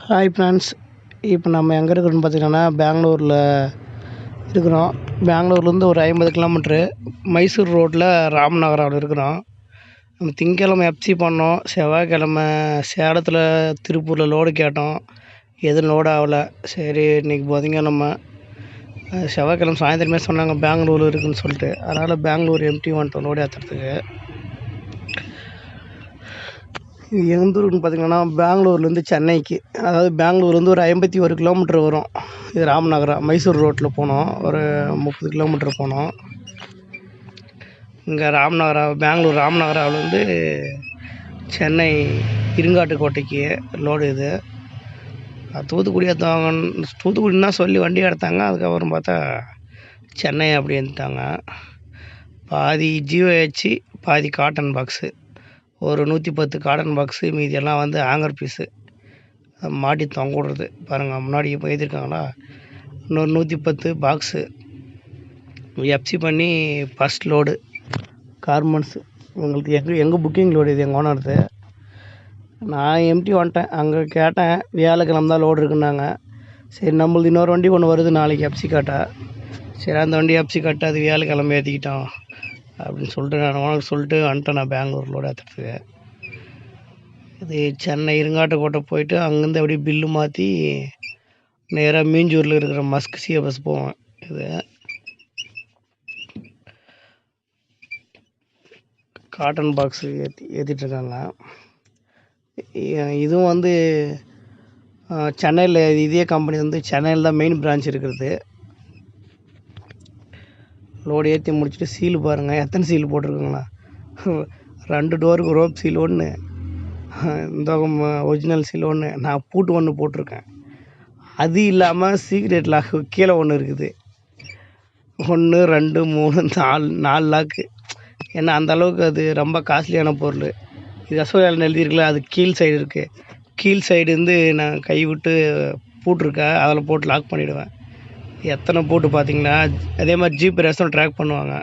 Hi friends. இப்போ நம்ம எங்கே இருக்கிறோன்னு பார்த்தீங்கன்னா பெங்களூரில் இருக்கிறோம். பெங்களூர்லேருந்து ஒரு 50 கிலோமீட்ரு மைசூர் ரோட்டில் ராம்நகராவில் இருக்கிறோம். நம்ம திங்கக்கிழமை எஃப்சி பண்ணோம். செவ்வாய்க்கிழமை சேலத்தில் திருப்பூரில் லோடு கேட்டோம். எதுவும் லோடு ஆகலை. சரி இன்றைக்கி புதன்கிழமை செவ்வாய்க்கிழமை சாயந்தரமே சொன்னாங்க பெங்களூர் இருக்குதுன்னு சொல்லிட்டு. அதனால் பெங்களூர் எம்டி வந்துட்டோம் லோடு ஏற்றுறதுக்கு. இது எந்த ஊருன்னு பார்த்தீங்கன்னா பெங்களூர்லேருந்து சென்னைக்கு, அதாவது பெங்களூர்லேருந்து ஒரு 51 கிலோமீட்ரு வரும். இது ராம்நகரம் மைசூர் ரோட்டில் போனோம். ஒரு 30 கிலோமீட்ரு போனோம். இங்கே பெங்களூர் ராம்நகராவிலேருந்து சென்னை இருங்காட்டுக்கோட்டைக்கு லோடு இது. தூத்துக்குடி எடுத்தாங்க. தூத்துக்குடின்னா சொல்லி வண்டி எடுத்தாங்க. அதுக்கப்புறம் பார்த்தா சென்னை அப்படி எடுத்துட்டாங்க. பாதி ஜிஓஹெச் பாதி காட்டன் பாக்ஸு, ஒரு 110 காட்டன் பாக்ஸு, மீதியெல்லாம் வந்து ஆங்கர் பீஸு மாட்டி தொங்க விடுறது. பாருங்கள் முன்னாடி இப்போ எழுதியிருக்காங்களா, இன்னொரு 110 பாக்ஸு எஃப்சி பண்ணி ஃபஸ்ட் லோடு கார்மெண்ட்ஸு. உங்களுக்கு எங்கள் புக்கிங் லோடு இது எங்கள் ஓனர்து. நான் எம்டி வந்துட்டேன். அங்கே கேட்டேன் வியாழக்கிழமை தான் லோடு இருக்குன்னாங்க. சரி நம்மளுது இன்னொரு வண்டி ஒன்று வருது நாளைக்கு எஃப்சி காட்ட. சரி அந்த வண்டி எஃப்சி காட்ட அது வியாழக்கிழமை ஏற்றிக்கிட்டோம் அப்படின்னு சொல்லிட்டு நான் ஓனர் சொல்லிட்டு வந்துட்டேன். நான் பெங்களூர் லோடு ஏற்றுறதுக்கு. இது சென்னை இருங்காட்டுக்கோட்டை போயிட்டு அங்கேருந்து அப்படியே பில்லு மாற்றி நேராக மீஞ்சூரில் இருக்கிற மஸ்க் சிஎஃப்எஸ் போவேன். இது காட்டன் பாக்ஸு ஏற்றிட்டுருக்காங்க. இதுவும் வந்து சென்னையில் இதே கம்பெனி வந்து சென்னையில் தான் மெயின் பிரான்ச் இருக்கிறது. லோடு ஏற்றி முடிச்சுட்டு சீல் பாருங்கள் எத்தனை சீல் போட்டிருக்குங்களா. 2 டோருக்கு ரோப் சீல் ஒன்று, இந்த ஒரிஜினல் சீல் ஒன்று, நான் பூட்டு ஒன்று போட்டிருக்கேன். அது இல்லாமல் சீக்ரெட் லாக்கு கீழே ஒன்று இருக்குது. 1 2 3 4 லாக்கு. ஏன்னா அந்தளவுக்கு அது ரொம்ப காஸ்ட்லியான பொருள். இது அசோயாவில் எழுதியிருக்குல்ல, அது கீழ் சைடு இருக்குது. கீழ் சைடு வந்து நான் கை விட்டு பூட்டிருக்கேன், அதில் போட்டு லாக் பண்ணிவிடுவேன். எத்தனை பூட்டு பார்த்தீங்கன்னா. அதே மாதிரி ஜிபிஎஸும் ட்ராக் பண்ணுவாங்க.